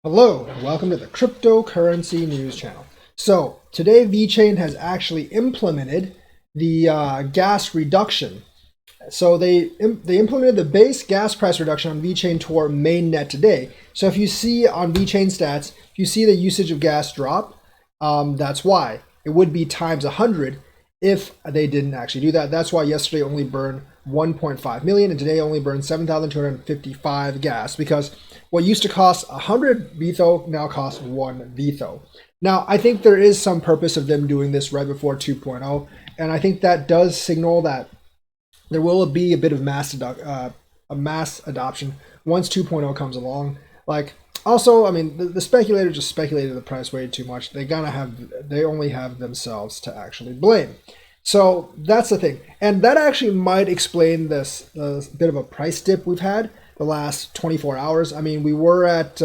Hello and welcome to the cryptocurrency news channel. So today Vechain has actually implemented the gas reduction. So they implemented the base gas price reduction on Vechain Tor mainnet today. So if you see on Vechain stats, if you see the usage of gas drop, that's why. It would be times 100 if they didn't actually do that. That's why yesterday only burned 1.5 million and today only burned 7,255 gas, because what used to cost 100 vTHO now costs 1 vTHO. Now, I think there is some purpose of them doing this right before 2.0, and I think that does signal that there will be a bit of mass adoption once 2.0 comes along. Like, also, I mean, the speculator just speculated the price way too much. They only have themselves to actually blame. So that's the thing, and that actually might explain this bit of a price dip we've had the last 24 hours. I mean, we were at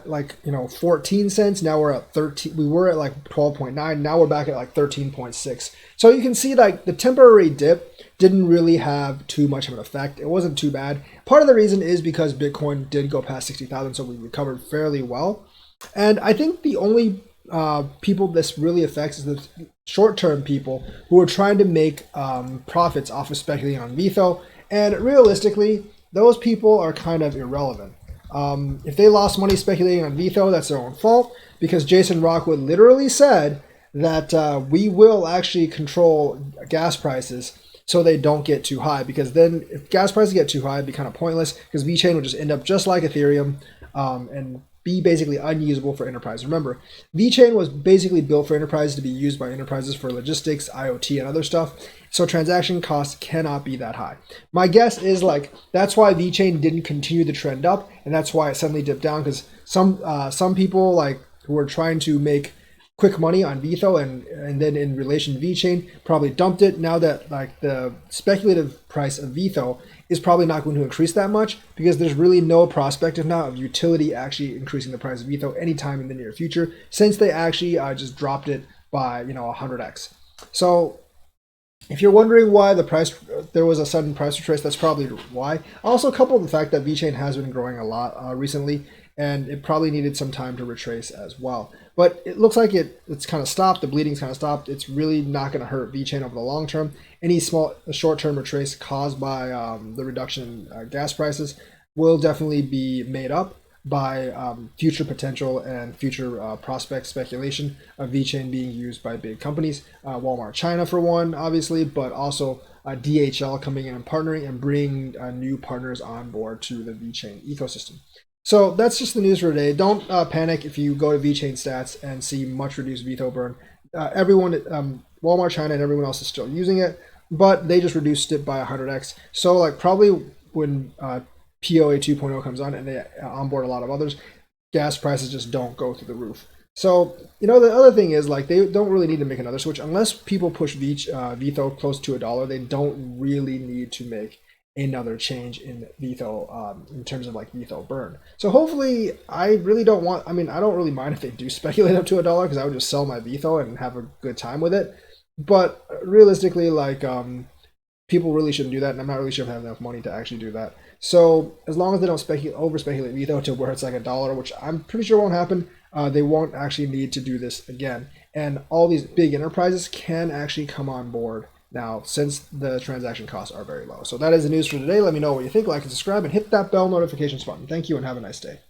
like 14 cents. Now we're at 13. We were at like 12.9. Now we're back at like 13.6. So you can see like the temporary dip didn't really have too much of an effect. It wasn't too bad. Part of the reason is because Bitcoin did go past 60,000, so we recovered fairly well. And I think the only people this really affects is the short-term people who are trying to make profits off of speculating on vTHO. And realistically, those people are kind of irrelevant. If they lost money speculating on vTHO, that's their own fault, because Jason Rockwood literally said that we will actually control gas prices so they don't get too high, because then if gas prices get too high, it'd be kind of pointless, because VeChain would just end up just like Ethereum and be basically unusable for enterprise. Remember, VeChain was basically built for enterprises to be used by enterprises for logistics, IoT, and other stuff. So transaction costs cannot be that high. My guess is like that's why VeChain didn't continue the trend up, and that's why it suddenly dipped down, because some people like who were trying to make quick money on vTHO and then in relation to VeChain probably dumped it. Now that like the speculative price of vTHO is probably not going to increase that much, because there's really no prospect now of utility actually increasing the price of vTHO anytime in the near future, since they actually just dropped it by 100x. So if you're wondering why there was a sudden price retrace, that's probably why. Also, coupled with the fact that VeChain has been growing a lot recently, and it probably needed some time to retrace as well. But it looks like it's kind of stopped. The bleeding's kind of stopped. It's really not going to hurt VeChain over the long term. Any short-term retrace caused by the reduction in gas prices will definitely be made up by future potential and future prospect speculation of VeChain being used by big companies, Walmart China for one, obviously, but also DHL coming in and partnering and bringing new partners on board to the VeChain ecosystem. So that's just the news for today. Don't panic if you go to VeChain stats and see much reduced vTHO burn. Walmart China and everyone else is still using it, but they just reduced it by 100x. So like probably when POA 2.0 comes on and they onboard a lot of others, gas prices just don't go through the roof. So, the other thing is like they don't really need to make another switch unless people push vTHO close to $1. They don't really need to make another change in vTHO in terms of like vTHO burn. So hopefully, I don't really mind if they do speculate up to $1, because I would just sell my vTHO and have a good time with it. But realistically, like people really shouldn't do that, and I'm not really sure if I have enough money to actually do that. So as long as they don't over-speculate vTHO to where it's like $1, which I'm pretty sure won't happen, they won't actually need to do this again. And all these big enterprises can actually come on board now, since the transaction costs are very low. So that is the news for today. Let me know what you think, like and subscribe, and hit that bell notifications button. Thank you, and have a nice day.